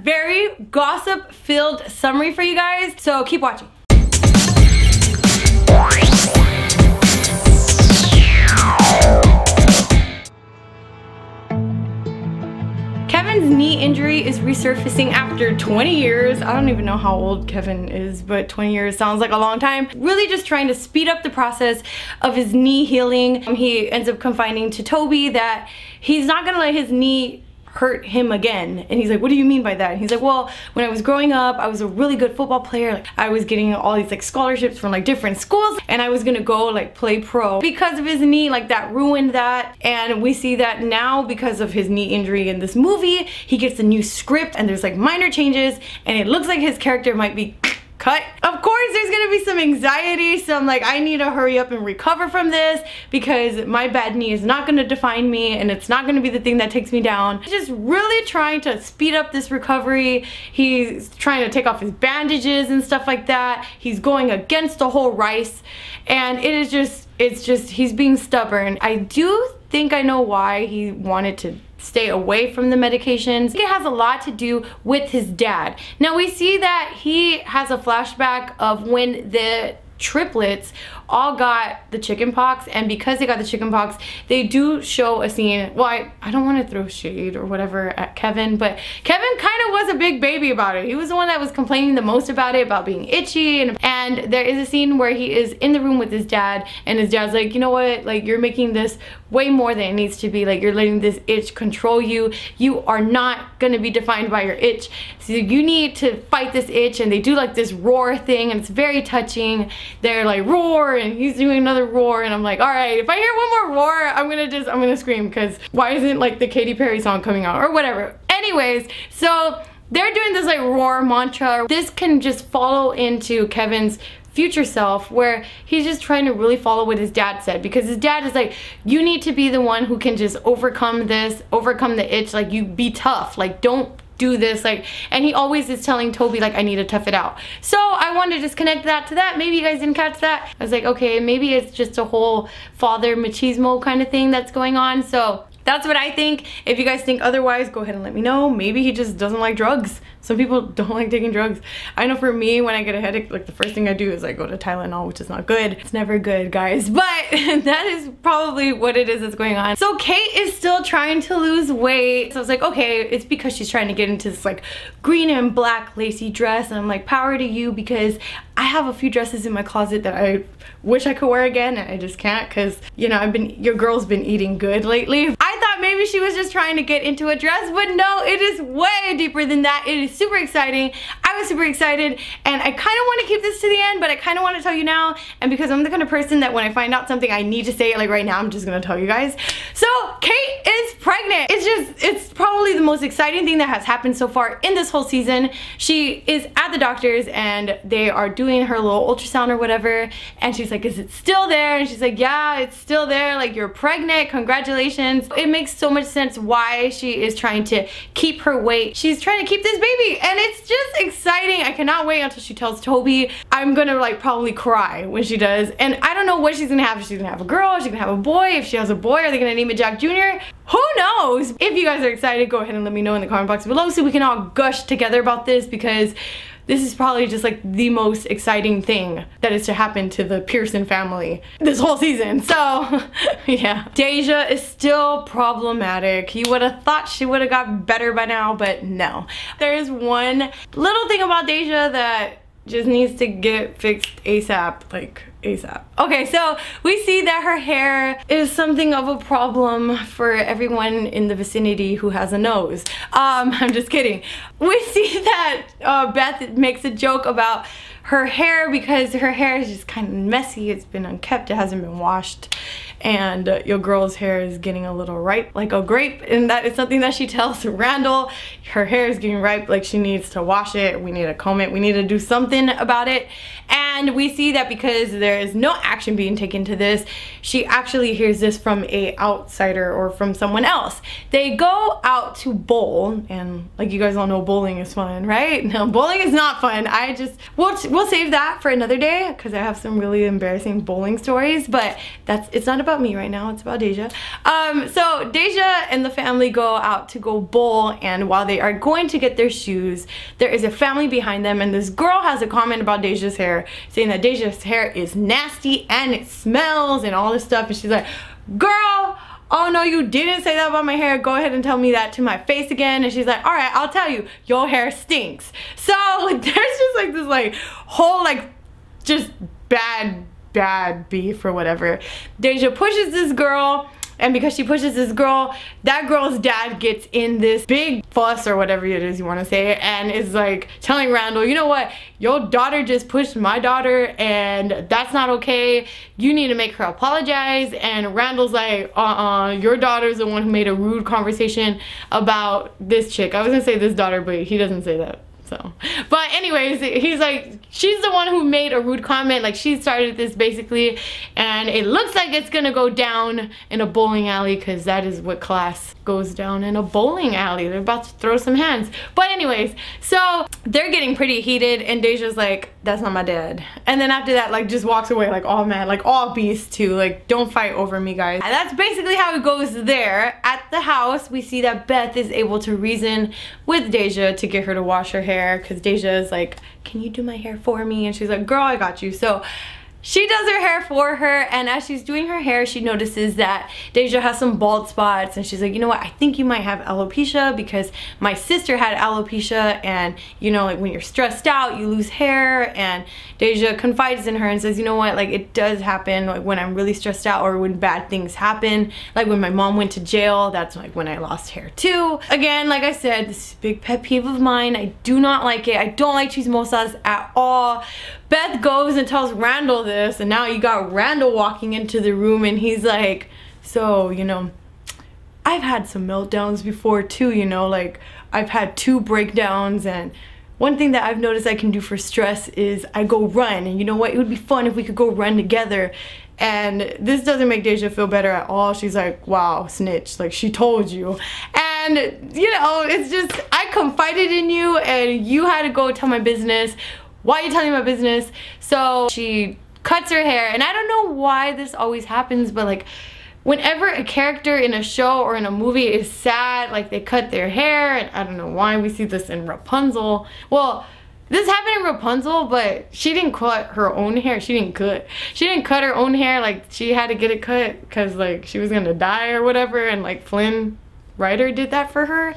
very gossip-filled summary for you guys, so keep watching. Kevin's knee injury is resurfacing after 20 years. I don't even know how old Kevin is, but 20 years sounds like a long time. Really just trying to speed up the process of his knee healing. He ends up confiding to Toby that he's not gonna let his knee hurt him again. And he's like, what do you mean by that? And he's like, well, when I was growing up, I was a really good football player. Like, I was getting all these like scholarships from like different schools, and I was gonna go like play pro. Because of his knee, like that ruined that. And we see that now because of his knee injury in this movie, he gets a new script and there's like minor changes, and it looks like his character might be cut. Of course there's gonna be some anxiety, some like I need to hurry up and recover from this because my bad knee is not gonna define me and it's not gonna be the thing that takes me down. He's just really trying to speed up this recovery. He's trying to take off his bandages and stuff like that. He's going against the whole rice, and it's just he's being stubborn. I do think I know why he wanted to stay away from the medications. It has a lot to do with his dad. Now we see that he has a flashback of when the triplets all got the chicken pox, and because they got the chicken pox, they do show a scene. Well, I don't want to throw shade or whatever at Kevin, but Kevin kind of was a big baby about it. He was the one that was complaining the most about it, about being itchy, and there is a scene where he is in the room with his dad, and his dad's like, you know what, like you're making this way more than it needs to be. Like you're letting this itch control you. You are not gonna be defined by your itch. So you need to fight this itch. And they do like this roar thing, and it's very touching. They're like roar, and he's doing another roar, and I'm like, all right, if I hear one more roar, I'm gonna scream, because why isn't like the Katy Perry song coming out or whatever. Anyways, so they're doing this like roar mantra. This can just follow into Kevin's future self, where he's just trying to really follow what his dad said, because his dad is like, you need to be the one who can just overcome this, overcome the itch, like you be tough, like don't do this, like, and he always is telling Toby like, I need to tough it out. So I wanted to just connect that to that. Maybe you guys didn't catch that. I was like, okay, maybe it's just a whole father machismo kind of thing that's going on. So that's what I think. If you guys think otherwise, go ahead and let me know. Maybe he just doesn't like drugs. Some people don't like taking drugs. I know for me, when I get a headache, like the first thing I do is I go to Tylenol, which is not good. It's never good, guys. But that is probably what it is that's going on. So Kate is still trying to lose weight. So I was like, okay, it's because she's trying to get into this like green and black lacy dress. And I'm like, power to you, because I have a few dresses in my closet that I wish I could wear again, and I just can't, because you know, your girl's been eating good lately. I thought maybe she was just trying to get into a dress, but no, it is way deeper than that. It is super exciting. I was super excited, and I kind of want to keep this to the end, but I kind of want to tell you now, and because I'm the kind of person that when I find out something I need to say it like right now, I'm just gonna tell you guys. So Kate is pregnant. It's probably the most exciting thing that has happened so far in this whole season. She is at the doctor's, and they are doing her little ultrasound or whatever, and she's like, is it still there? And she's like, yeah, it's still there, like you're pregnant, congratulations. It makes so much sense why she is trying to keep her weight. She's trying to keep this baby, and it's just exciting. I cannot wait until she tells Toby. I'm gonna like probably cry when she does, and I don't know what she's gonna have. If she's gonna have a girl, she's gonna have a boy. If she has a boy, are they gonna name it Jack Jr.? Who knows? If you guys are excited, go ahead and let me know in the comment box below so we can all gush together about this, because this is probably just like the most exciting thing that is to happen to the Pearson family this whole season. So yeah, DAISO is still problematic. You would have thought she would have got better by now, but no. There is one little thing about DAISO that just needs to get fixed ASAP, like ASAP. Okay, so we see that her hair is something of a problem for everyone in the vicinity who has a nose. I'm just kidding. We see that Beth makes a joke about her hair because her hair is just kind of messy. It's been unkept, it hasn't been washed, and your girl's hair is getting a little ripe like a grape, and that is something that she tells Randall. Her hair is getting ripe, like she needs to wash it, we need to comb it, we need to do something about it. And we see that because there is no action being taken to this, she actually hears this from a outsider or from someone else. They go out to bowl, and like you guys all know, bowling is fun, right? No, bowling is not fun. We'll save that for another day because I have some really embarrassing bowling stories, but it's not about about me right now, it's about Deja. So Deja and the family go out to go bowl, and while they are going to get their shoes, there is a family behind them, and this girl has a comment about Deja's hair, saying that Deja's hair is nasty and it smells and all this stuff, and she's like, girl, oh no, you didn't say that about my hair, go ahead and tell me that to my face again. And she's like, all right, I'll tell you, your hair stinks. So there's just like this like whole like just bad beef or whatever. Deja pushes this girl, and because she pushes this girl, that girl's dad gets in this big fuss or whatever it is you want to say, and is like telling Randall, you know what, your daughter just pushed my daughter and that's not okay, you need to make her apologize. And Randall's like, your daughter's the one who made a rude conversation about this chick. I was gonna say this daughter, but he doesn't say that. So, but anyways, he's like, she's the one who made a rude comment, like she started this basically, and it looks like it's gonna go down in a bowling alley, because that is what class goes down, in a bowling alley. They're about to throw some hands. But anyways, so they're getting pretty heated, and Deja's like, that's not my dad. And then after that, like, just walks away like, all mad, like all beast too, like, don't fight over me, guys. And that's basically how it goes there. At the house, we see that Beth is able to reason with Deja to get her to wash her hair, because Deja is like, can you do my hair for me? And she's like, girl, I got you. So she does her hair for her, and as she's doing her hair, she notices that Deja has some bald spots, and she's like, you know what, I think you might have alopecia, because my sister had alopecia, and you know, like when you're stressed out, you lose hair. And Deja confides in her and says, you know what, like it does happen, like when I'm really stressed out or when bad things happen, like when my mom went to jail, that's like when I lost hair too. Again, like I said, this is a big pet peeve of mine. I do not like it. I don't like chismosas at all. Beth goes and tells Randall this, and now you got Randall walking into the room, and he's like, so, you know, I've had some meltdowns before too, you know, like I've had 2 breakdowns, and one thing that I've noticed I can do for stress is I go run, and you know what, it would be fun if we could go run together. And this doesn't make Deja feel better at all. She's like, wow, snitch, like she told you. And you know, it's just, I confided in you and you had to go tell my business. Why are you telling my business? So she cuts her hair, and I don't know why this always happens, but like whenever a character in a show or in a movie is sad, like they cut their hair, and I don't know why we see this in Rapunzel. Well, this happened in Rapunzel, but she didn't cut her own hair. She didn't cut her own hair, like she had to get it cut because like she was gonna die or whatever, and like Flynn Rider did that for her.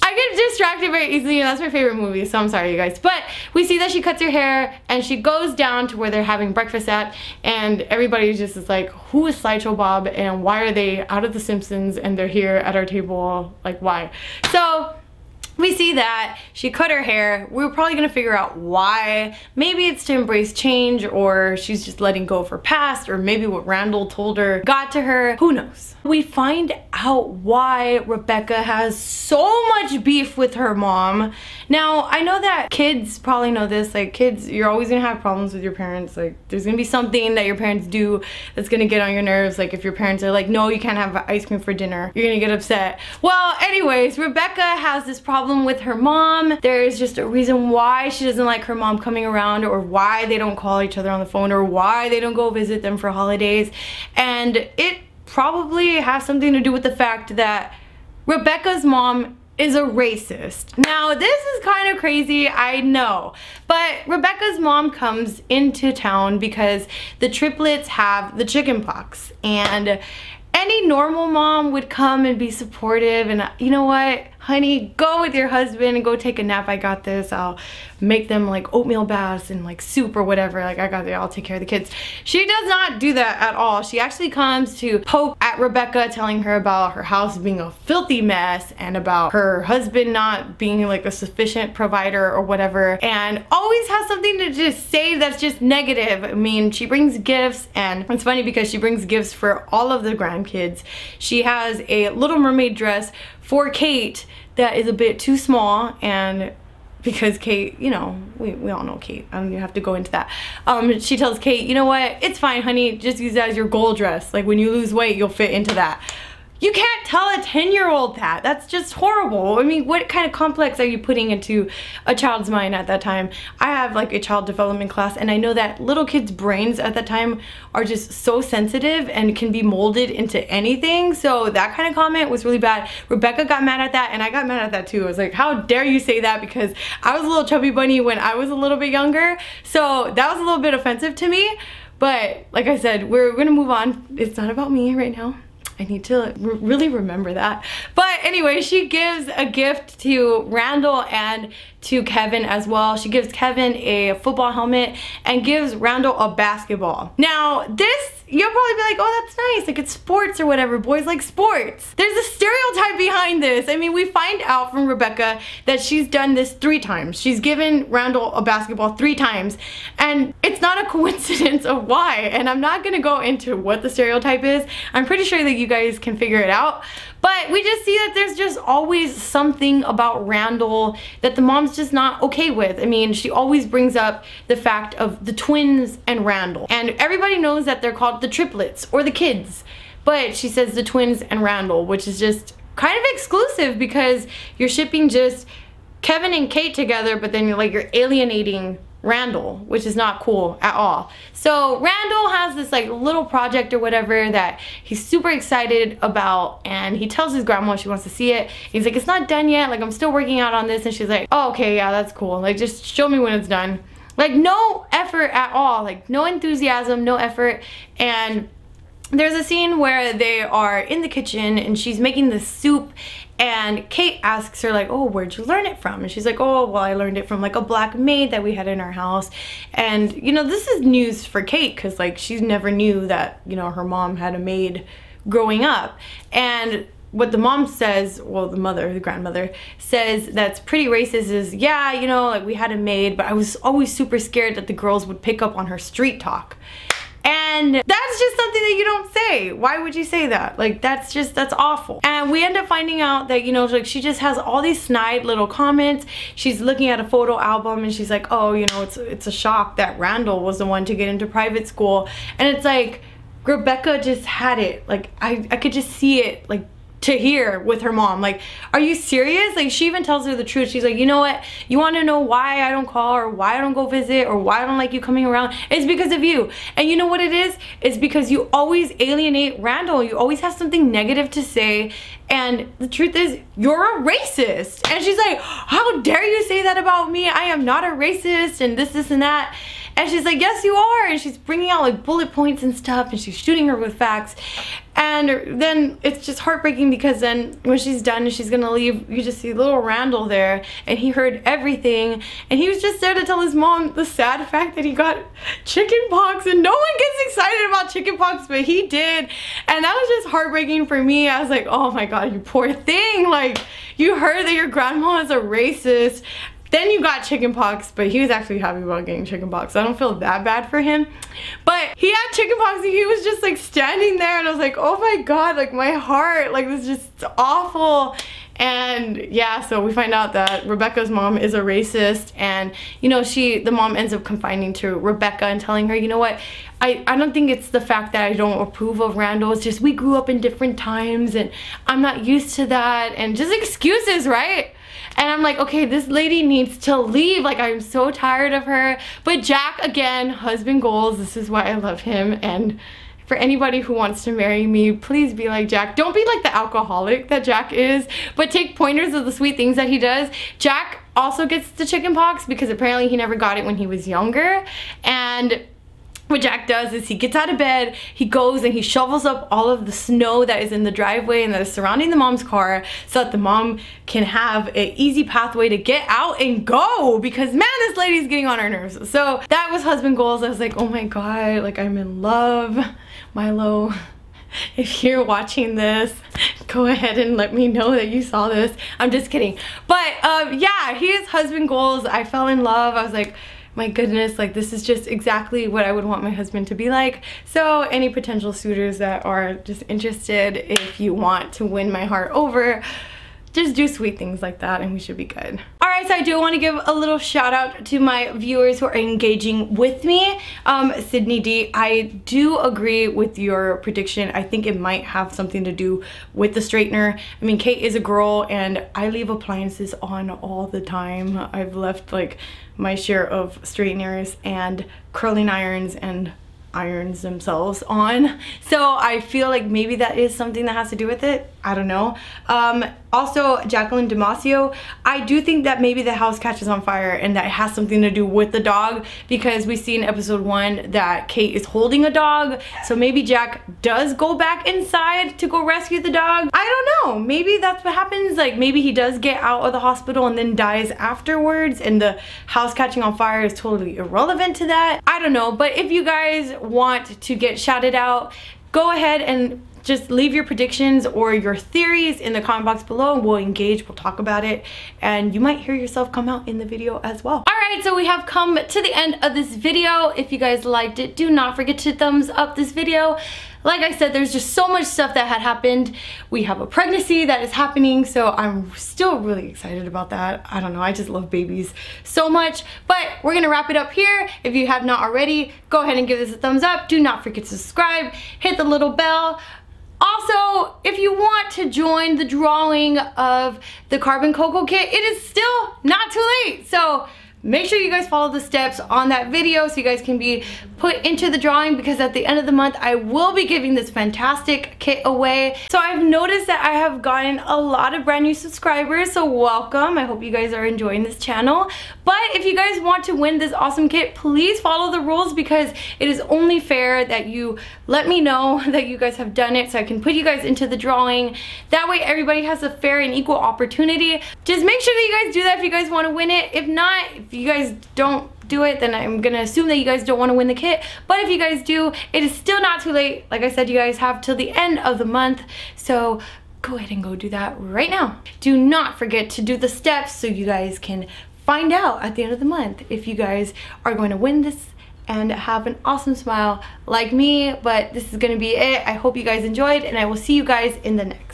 I get distracted very easily, and that's my favorite movie, so I'm sorry you guys. But we see that she cuts her hair, and she goes down to where they're having breakfast at, and everybody just is like, who is Sideshow Bob, and why are they out of The Simpsons and they're here at our table, like why? So we see that she cut her hair. We're probably gonna figure out why. Maybe it's to embrace change, or she's just letting go of her past, or maybe what Randall told her got to her. Who knows? We find out why Rebecca has so much beef with her mom. Now, I know that kids probably know this, like kids, you're always gonna have problems with your parents. Like there's gonna be something that your parents do that's gonna get on your nerves. Like if your parents are like, no, you can't have ice cream for dinner, you're gonna get upset. Well, anyways, Rebecca has this problem with her mom. There's just a reason why she doesn't like her mom coming around, or why they don't call each other on the phone, or why they don't go visit them for holidays. And it probably has something to do with the fact that Rebecca's mom is a racist. Now, this is kind of crazy, I know, but Rebecca's mom comes into town because the triplets have the chicken pox, and any normal mom would come and be supportive and, you know what, honey, go with your husband and go take a nap, I got this, I'll make them like oatmeal baths and like soup or whatever, like I got it, I'll take care of the kids. She does not do that at all. She actually comes to poke at Rebecca, telling her about her house being a filthy mess and about her husband not being like a sufficient provider or whatever, and always has something to just say that's just negative. I mean, she brings gifts, and it's funny because she brings gifts for all of the grandkids. She has a Little Mermaid dress for Kate that is a bit too small, and because Kate, you know, we all know Kate, I don't even have to go into that. She tells Kate, you know what, it's fine honey, just use that as your goal dress, like when you lose weight you'll fit into that. You can't tell a 10-year-old that. That's just horrible. I mean, what kind of complex are you putting into a child's mind at that time? I have like a child development class, and I know that little kids' brains at that time are just so sensitive and can be molded into anything. So that kind of comment was really bad. Rebecca got mad at that, and I got mad at that too. I was like, how dare you say that? Because I was a little chubby bunny when I was a little bit younger. So that was a little bit offensive to me. But like I said, we're gonna move on. It's not about me right now. I need to really remember that. But anyway, she gives a gift to Randall and to Kevin as well. She gives Kevin a football helmet and gives Randall a basketball. Now this, you'll probably be like, oh, that's nice, like it's sports or whatever, boys like sports. There's a stereotype behind this. I mean, we find out from Rebecca that she's done this 3 times. She's given Randall a basketball 3 times, and it's not a coincidence of why. And I'm not gonna go into what the stereotype is. I'm pretty sure that you guys can figure it out. But we just see that there's just always something about Randall that the mom's just not okay with. I mean, she always brings up the fact of the twins and Randall. And everybody knows that they're called the triplets or the kids. But she says the twins and Randall, which is just kind of exclusive because you're shipping just Kevin and Kate together, but then you're alienating Randall, which is not cool at all. So Randall has this like little project or whatever that he's super excited about, and he tells his grandma she wants to see it. He's like, it's not done yet, like I'm still working out on this. And she's like, oh, okay, yeah, that's cool, like just show me when it's done. Like no effort at all, like no enthusiasm, no effort. And there's a scene where they are in the kitchen and she's making this soup, and Kate asks her like, oh, where'd you learn it from? And she's like, oh, well, I learned it from like a black maid that we had in our house. And you know, this is news for Kate because like she never knew that, you know, her mom had a maid growing up. And what the mom says, well, the mother, the grandmother, says that's pretty racist is, yeah, you know, like we had a maid, but I was always super scared that the girls would pick up on her street talk. And that's just something that you don't say. Why would you say that? Like, that's awful. And we end up finding out that, you know, like she just has all these snide little comments. She's looking at a photo album and she's like, oh, you know, it's a shock that Randall was the one to get into private school. And it's like, Rebecca just had it. Like, I could just see it, like, to hear with her mom. Like, are you serious? Like, she even tells her the truth. She's like, you know what, you want to know why I don't call or why I don't go visit or why I don't like you coming around? It's because of you. And you know what it is? It's because you always alienate Randall. You always have something negative to say, and the truth is you're a racist. And she's like, how dare you say that about me? I am not a racist, and this and that. And she's like, yes, you are. And she's bringing out like bullet points and stuff, and she's shooting her with facts. And then it's just heartbreaking because then when she's done and she's gonna leave, you just see little Randall there, and he heard everything, and he was just there to tell his mom the sad fact that he got chicken pox. And no one gets excited about chicken pox, but he did. And that was just heartbreaking for me. I was like, oh my god, you poor thing. Like, you heard that your grandma is a racist, then you got chicken pox, but he was actually happy about getting chicken pox, so I don't feel that bad for him. But he had chicken pox and he was just like standing there, and I was like, oh my god, like my heart, like this is just awful. And yeah, so we find out that Rebecca's mom is a racist, and you know, the mom ends up confiding to Rebecca and telling her, you know what, I don't think it's the fact that I don't approve of Randall, it's just we grew up in different times and I'm not used to that, and just excuses, right? And I'm like, okay, this lady needs to leave. Like, I'm so tired of her. But Jack, again, husband goals. This is why I love him. And for anybody who wants to marry me, please be like Jack. Don't be like the alcoholic that Jack is, but take pointers of the sweet things that he does. Jack also gets the chicken pox because apparently he never got it when he was younger. And what Jack does is he gets out of bed, he goes and he shovels up all of the snow that is in the driveway and that is surrounding the mom's car so that the mom can have an easy pathway to get out and go, because man, this lady's getting on her nerves. So that was husband goals. I was like, oh my god, like I'm in love. Milo, if you're watching this, go ahead and let me know that you saw this. I'm just kidding. But yeah, he is husband goals. I fell in love. I was like, my goodness, like this is just exactly what I would want my husband to be like. So any potential suitors that are just interested, if you want to win my heart over, just do sweet things like that and we should be good. Alright, so I do want to give a little shout out to my viewers who are engaging with me. Sydney D, I do agree with your prediction. I think it might have something to do with the straightener. I mean, Kate is a girl and I leave appliances on all the time. I've left like my share of straighteners and curling irons and irons themselves on, so I feel like maybe that is something that has to do with it. I don't know. Also, Jacqueline Damasio, I do think that maybe the house catches on fire and that has something to do with the dog, because we see in episode 1 that Kate is holding a dog, so maybe Jack does go back inside to go rescue the dog. I don't know, maybe that's what happens. Like maybe he does get out of the hospital and then dies afterwards and the house catching on fire is totally irrelevant to that. I don't know, but if you guys want to get shouted out, go ahead and just leave your predictions or your theories in the comment box below and we'll engage, we'll talk about it, and you might hear yourself come out in the video as well. Alright, so we have come to the end of this video. If you guys liked it, do not forget to thumbs up this video. Like I said, there's just so much stuff that had happened. We have a pregnancy that is happening, so I'm still really excited about that. I don't know, I just love babies so much. But we're gonna wrap it up here. If you have not already, go ahead and give this a thumbs up. Do not forget to subscribe, hit the little bell. Also, if you want to join the drawing of the Carbon Cocoa kit, it is still not too late. So make sure you guys follow the steps on that video so you guys can be put into the drawing, because at the end of the month I will be giving this fantastic kit away. So I've noticed that I have gotten a lot of brand new subscribers, so welcome. I hope you guys are enjoying this channel. But if you guys want to win this awesome kit, please follow the rules, because it is only fair that you let me know that you guys have done it so I can put you guys into the drawing. That way everybody has a fair and equal opportunity. Just make sure that you guys do that if you guys want to win it. If not, if you guys don't do it, then I'm gonna assume that you guys don't want to win the kit. But if you guys do, it is still not too late. Like I said, you guys have till the end of the month, so go ahead and go do that right now. Do not forget to do the steps so you guys can find out at the end of the month if you guys are going to win this and have an awesome smile like me. But this is gonna be it. I hope you guys enjoyed and I will see you guys in the next